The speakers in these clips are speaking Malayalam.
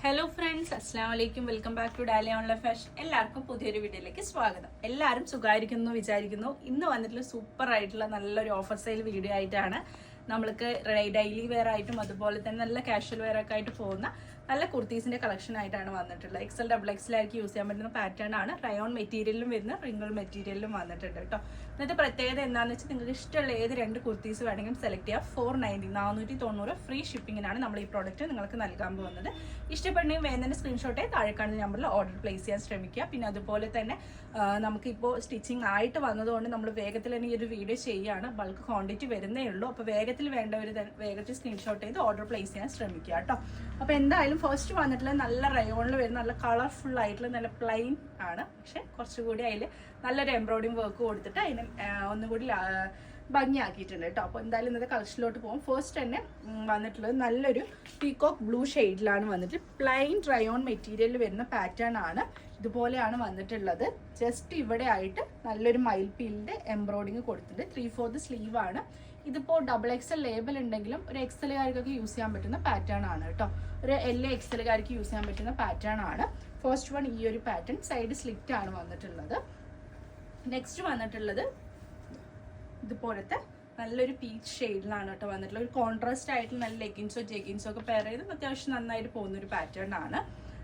ഹലോ ഫ്രണ്ട്സ്, അസ്സാം വലൈക്കും. Welcome back to Dalia online fashion. എല്ലാവർക്കും പുതിയൊരു വീഡിയോയിലേക്ക് സ്വാഗതം. എല്ലാവരും സുഖമായിരിക്കുന്നു വിചാരിക്കുന്നു. ഇന്ന് വന്നിട്ടുള്ള സൂപ്പർ ആയിട്ടുള്ള നല്ലൊരു ഓഫർ സെയിൽ വീഡിയോ ആയിട്ടാണ്. നമ്മൾക്ക് ഡെയിലി വെയർ ആയിട്ടും അതുപോലെ തന്നെ നല്ല കാഷ്വൽ വെയർ ഒക്കെ ആയിട്ട് പോകുന്ന നല്ല കുർത്തീസിന്റെ കളക്ഷൻ ആയിട്ടാണ് വന്നിട്ടുള്ളത്. എക്സൽ ഡബിൾ എക്സലായിരിക്കും യൂസ് ചെയ്യാൻ പറ്റുന്ന പാറ്റേൺ ആണ്. റയോൺ മെറ്റീരിയലിലും വരുന്ന റിംഗിൾ മെറ്റീരിയലിലും വന്നിട്ടുണ്ട് കേട്ടോ. ഇന്നത്തെ പ്രത്യേകത എന്താണെന്ന് വെച്ചാൽ നിങ്ങൾക്ക് ഇഷ്ടമുള്ള ഏത് രണ്ട് കുർത്തീസ് വേണമെങ്കിലും സെലക്ട് ചെയ്യാം. 490 ഫ്രീ ഷിപ്പിങ്ങിനാണ് നമ്മൾ ഈ പ്രോഡക്റ്റ് നിങ്ങൾക്ക് നൽകാൻ പോകുന്നത്. ഇഷ്ടപ്പെടുന്നെങ്കിൽ വേണ്ടതിന്റെ സ്ക്രീൻഷോട്ടെ താഴെ കാണുന്ന നമ്പറിൽ ഓർഡർ പ്ലേസ് ചെയ്യാൻ ശ്രമിക്കുക. പിന്നെ അതുപോലെ തന്നെ നമുക്കിപ്പോൾ സ്റ്റിച്ചിങ് ആയിട്ട് വന്നതുകൊണ്ട് നമ്മൾ വേഗത്തിൽ തന്നെ ഈ ഒരു വീഡിയോ ചെയ്യുകയാണ്. ബൾക്ക് ക്വാണ്ടിറ്റി വരുന്നേ ഉള്ളൂ. അപ്പോൾ വേഗത്തിൽ വേണ്ടവർ വേഗത്തിൽ സ്ക്രീൻഷോട്ട് ചെയ്ത് ഓർഡർ പ്ലേസ് ചെയ്യാൻ ശ്രമിക്കുക കേട്ടോ. അപ്പോൾ എന്തായാലും ഫസ്റ്റ് വന്നിട്ടുള്ള നല്ല റയോണിൽ വരുന്ന നല്ല കളർഫുൾ ആയിട്ടുള്ള നല്ല പ്ലെയിൻ ആണ്. പക്ഷെ കുറച്ചുകൂടി അതിൽ നല്ലൊരു എംബ്രോയിഡിങ് വർക്ക് കൊടുത്തിട്ട് അതിന് ഒന്നുകൂടി ഭംഗിയാക്കിയിട്ടുണ്ട് കേട്ടോ. അപ്പോൾ എന്തായാലും ഇന്നത്തെ കളക്ഷനിലോട്ട് പോകും. ഫസ്റ്റ് തന്നെ വന്നിട്ടുള്ളത് നല്ലൊരു പീകോക്ക് ബ്ലൂ ഷെയ്ഡിലാണ് വന്നിട്ട് പ്ലെയിൻ റയോൺ മെറ്റീരിയലിൽ വരുന്ന പാറ്റേൺ ആണ്. ഇതുപോലെയാണ് വന്നിട്ടുള്ളത്. ജസ്റ്റ് ഇവിടെ ആയിട്ട് നല്ലൊരു മയിൽപീലിന്റെ എംബ്രോയിഡിങ് കൊടുത്തിട്ടുണ്ട്. 3/4 സ്ലീവ് ആണ്. ഇതിപ്പോൾ ഡബിൾ എക്സൽ ലേബൽ ഉണ്ടെങ്കിലും ഒരു എക്സലുകാർക്കൊക്കെ യൂസ് ചെയ്യാൻ പറ്റുന്ന പാറ്റേൺ ആണ് കേട്ടോ. ഒരു എക്സലുകാർക്ക് യൂസ് ചെയ്യാൻ പറ്റുന്ന പാറ്റേൺ ആണ്. ഫസ്റ്റ് വൺ ഈ ഒരു പാറ്റേൺ സൈഡ് സ്ലിറ്റ് ആണ് വന്നിട്ടുള്ളത്. നെക്സ്റ്റ് വന്നിട്ടുള്ളത് ഇതുപോലത്തെ നല്ലൊരു പീച്ച് ഷെയ്ഡിലാണ് കേട്ടോ വന്നിട്ടുള്ളത്. ഒരു കോൺട്രാസ്റ്റ് ആയിട്ട് നല്ല ലെഗിൻസോ ജെഗിൻസോ ഒക്കെ പെയർ ചെയ്ത് അത്യാവശ്യം നന്നായിട്ട് പോകുന്നൊരു പാറ്റേൺ ആണ്.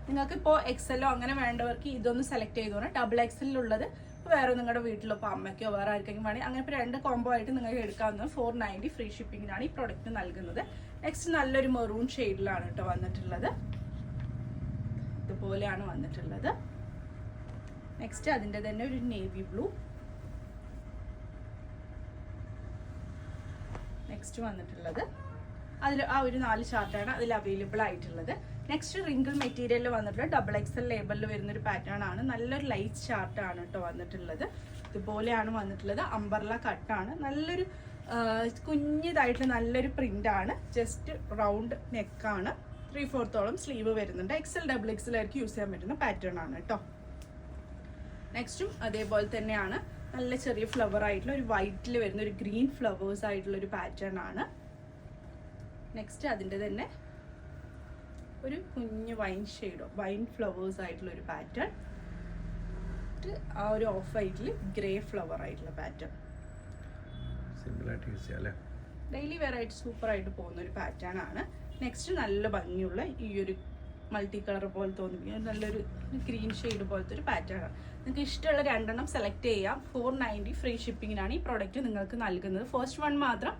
നിങ്ങൾക്ക് ഇപ്പോൾ എക്സലോ അങ്ങനെ വേണ്ടവർക്ക് ഇതൊന്ന് സെലക്ട് ചെയ്തോണം. ഡബിൾ എക്സലിലുള്ളത് വേറെ നിങ്ങളുടെ വീട്ടിലോ ഇപ്പോൾ അമ്മയ്ക്കോ വേറെ ആർക്കെങ്കിലും വേണമെങ്കിൽ അങ്ങനെ ഇപ്പോൾ 2 കോംബോ ആയിട്ട് നിങ്ങൾക്ക് എടുക്കാവുന്നത് 490 ഫ്രീ ഷിപ്പിങ്ങിനാണ് ഈ പ്രൊഡക്റ്റ് നൽകുന്നത്. നെക്സ്റ്റ് നല്ലൊരു മെറൂൺ ഷെയ്ഡിലാണ് കേട്ടോ വന്നിട്ടുള്ളത്. ഇതുപോലെയാണ് വന്നിട്ടുള്ളത്. നെക്സ്റ്റ് അതിൻ്റെ തന്നെ ഒരു നേവി ബ്ലൂ. നെക്സ്റ്റ് വന്നിട്ടുള്ളത് അതിൽ ആ ഒരു 4 ചാർട്ടാണ് അതിൽ അവൈലബിൾ ആയിട്ടുള്ളത്. നെക്സ്റ്റ് റിംഗിൾ മെറ്റീരിയലിൽ വന്നിട്ടുള്ള ഡബിൾ എക്സൽ ലേബലിൽ വരുന്നൊരു പാറ്റേൺ ആണ്. നല്ലൊരു ലൈറ്റ് ചാർട്ടാണ് കേട്ടോ വന്നിട്ടുള്ളത്. ഇതുപോലെയാണ് വന്നിട്ടുള്ളത്. അംബർല കട്ടാണ്. നല്ലൊരു കുഞ്ഞിതായിട്ടുള്ള നല്ലൊരു പ്രിന്റ് ആണ്. ജസ്റ്റ് റൗണ്ട് നെക്കാണ്. 3/4 സ്ലീവ് വരുന്നുണ്ട്. എക്സൽ ഡബിൾ എക്സൽ ആയിരിക്കും യൂസ് ചെയ്യാൻ പറ്റുന്ന പാറ്റേൺ ആണ് കേട്ടോ. നെക്സ്റ്റും അതേപോലെ തന്നെയാണ്. നല്ല ചെറിയ ഫ്ലവർ ആയിട്ടുള്ള ഒരു വൈറ്റിൽ വരുന്ന ഒരു ഗ്രീൻ ഫ്ലവേഴ്സ് ആയിട്ടുള്ള ഒരു പാറ്റേൺ ആണ്. നെക്സ്റ്റ് അതിൻ്റെ തന്നെ ഒരു കുഞ്ഞു വൈൻ ഫ്ലവേഴ്സ് ആയിട്ടുള്ള ഒരു പാറ്റേൺ. ആ ഒരു ഓഫ് വൈറ്റിൽ ഗ്രേ ഫ്ലവർ ആയിട്ടുള്ള പാറ്റേൺ. ഡെയിലി വെയർ ആയിട്ട് സൂപ്പർ ആയിട്ട് പോകുന്ന ഒരു പാറ്റേൺ ആണ്. നെക്സ്റ്റ് നല്ല ഭംഗിയുള്ള ഈ ഒരു മൾട്ടി കളർ പോലെ തോന്നിപ്പിക്കുന്ന നല്ലൊരു ഗ്രീൻ ഷെയ്ഡ് പോലത്തെ ഒരു പാറ്റേൺ ആണ്. നിങ്ങൾക്ക് ഇഷ്ടമുള്ള 2 സെലക്ട് ചെയ്യാം. 490 ഫ്രീ ഷിപ്പിങ്ങിനാണ് ഈ പ്രോഡക്റ്റ് നിങ്ങൾക്ക് നൽകുന്നത്. ഫസ്റ്റ് വൺ മാത്രം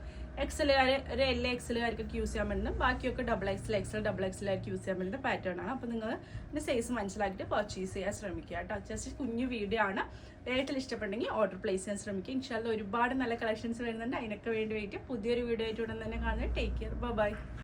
എക്സലുകാർ ഒരു എക്സലുകാർക്കൊക്കെ യൂസ് ചെയ്യാൻ പറ്റുന്നത്. ബാക്കിയൊക്കെ ഡബിൾ എക്സലുകാർക്ക് യൂസ് ചെയ്യാൻ പറ്റുന്ന പാറ്റേൺ ആണ്. അപ്പോൾ നിങ്ങൾ ഇതിൻ്റെ സൈസ് മനസ്സിലാക്കിയിട്ട് പർച്ചേസ് ചെയ്യാൻ ശ്രമിക്കുക കേട്ടോ. ജസ്റ്റ് കുഞ്ഞു വീഡിയോ ആണ്. വേഗത്തിൽ ഇഷ്ടപ്പെട്ടെങ്കിൽ ഓർഡർ പ്ലേസ് ചെയ്യാൻ ശ്രമിക്കുക. ഇൻഷാല്ലാ ഒരുപാട് നല്ല കളക്ഷൻസ് വരുന്നുണ്ട്. അതിനൊക്കെ വേണ്ടി പുതിയൊരു വീഡിയോ ആയിട്ട് ഉടൻ തന്നെ കാണുന്നത്. Take care. ബൈ.